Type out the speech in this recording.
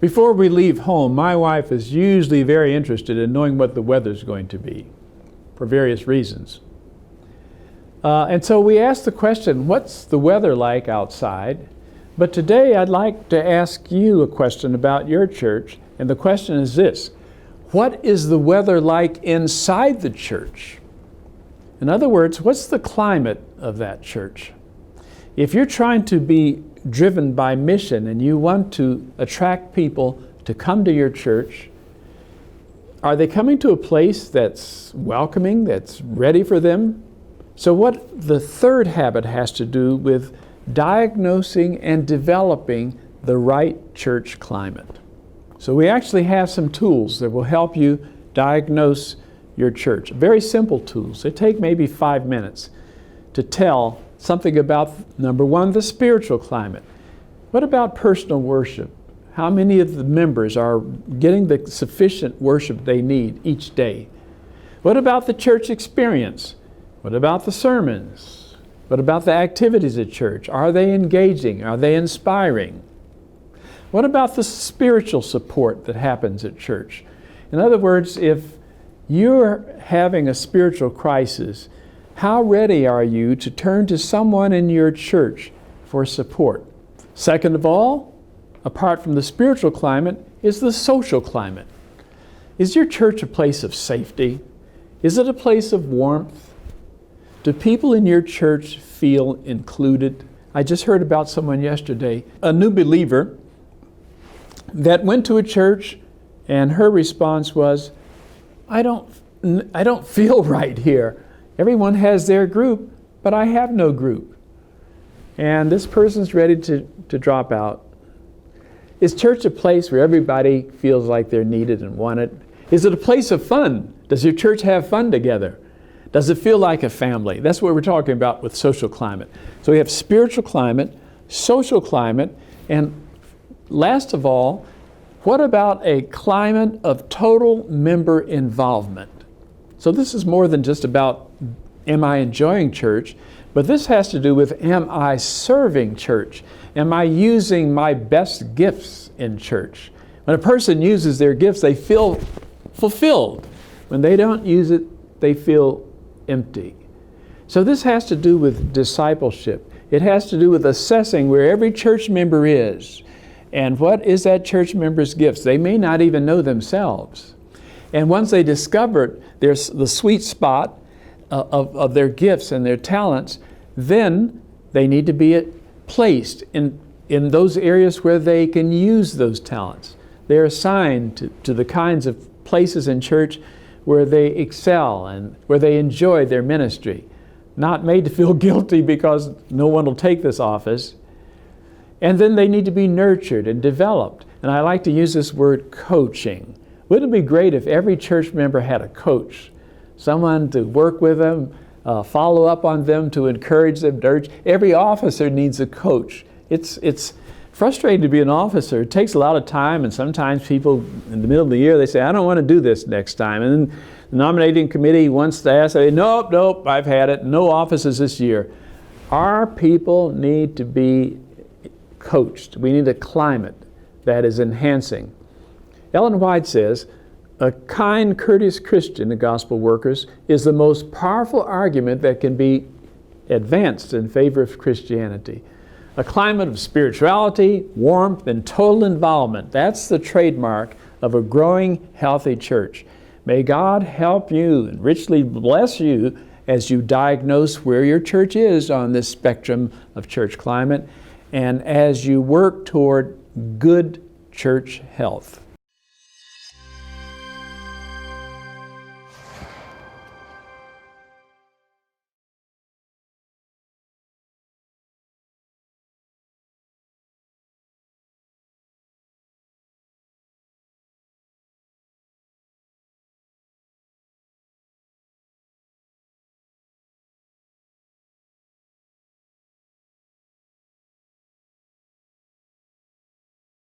Before we leave home, my wife is usually very interested in knowing what the weather's going to be for various reasons. And so we ask the question, what's the weather like outside? But today I'd like to ask you a question about your church, and the question is this: what is the weather like inside the church? In other words, what's the climate of that church? If you're trying to be driven by mission and you want to attract people to come to your church, are they coming to a place that's welcoming, that's ready for them? So what the third habit has to do with diagnosing and developing the right church climate. So we actually have some tools that will help you diagnose your church. Very simple tools. They take maybe 5 minutes to tell something about, number one, the spiritual climate. What about personal worship? How many of the members are getting the sufficient worship they need each day? What about the church experience? What about the sermons? What about the activities at church? Are they engaging? Are they inspiring? What about the spiritual support that happens at church? In other words, if you're having a spiritual crisis, how ready are you to turn to someone in your church for support? Second of all, apart from the spiritual climate, is the social climate. Is your church a place of safety? Is it a place of warmth? Do people in your church feel included? I just heard about someone yesterday, a new believer that went to a church, and her response was, I don't feel right here. Everyone has their group, but I have no group. And this person's ready to drop out. Is church a place where everybody feels like they're needed and wanted? Is it a place of fun? Does your church have fun together? Does it feel like a family? That's what we're talking about with social climate. So we have spiritual climate, social climate, and last of all, what about a climate of total member involvement? So this is more than just about, am I enjoying church? But this has to do with, am I serving church? Am I using my best gifts in church? When a person uses their gifts, they feel fulfilled. When they don't use it, they feel empty. So this has to do with discipleship. It has to do with assessing where every church member is and what is that church member's gifts. They may not even know themselves. And once they discover there's the sweet spot of their gifts and their talents, then they need to be placed in those areas where they can use those talents. They're assigned to the kinds of places in church where they excel and where they enjoy their ministry, not made to feel guilty because no one will take this office. And then they need to be nurtured and developed. And I like to use this word coaching. Wouldn't it be great if every church member had a coach, someone to work with them, follow up on them, to encourage them, to urge? Every officer needs a coach. It's frustrating to be an officer. It takes a lot of time, and sometimes people in the middle of the year, they say, I don't want to do this next time. And then the nominating committee wants to ask, they say, nope, I've had it. No offices this year. Our people need to be coached. We need a climate that is enhancing. Ellen White says, a kind, courteous Christian, the gospel workers, is the most powerful argument that can be advanced in favor of Christianity. A climate of spirituality, warmth, and total involvement. That's the trademark of a growing, healthy church. May God help you and richly bless you as you diagnose where your church is on this spectrum of church climate, and as you work toward good church health.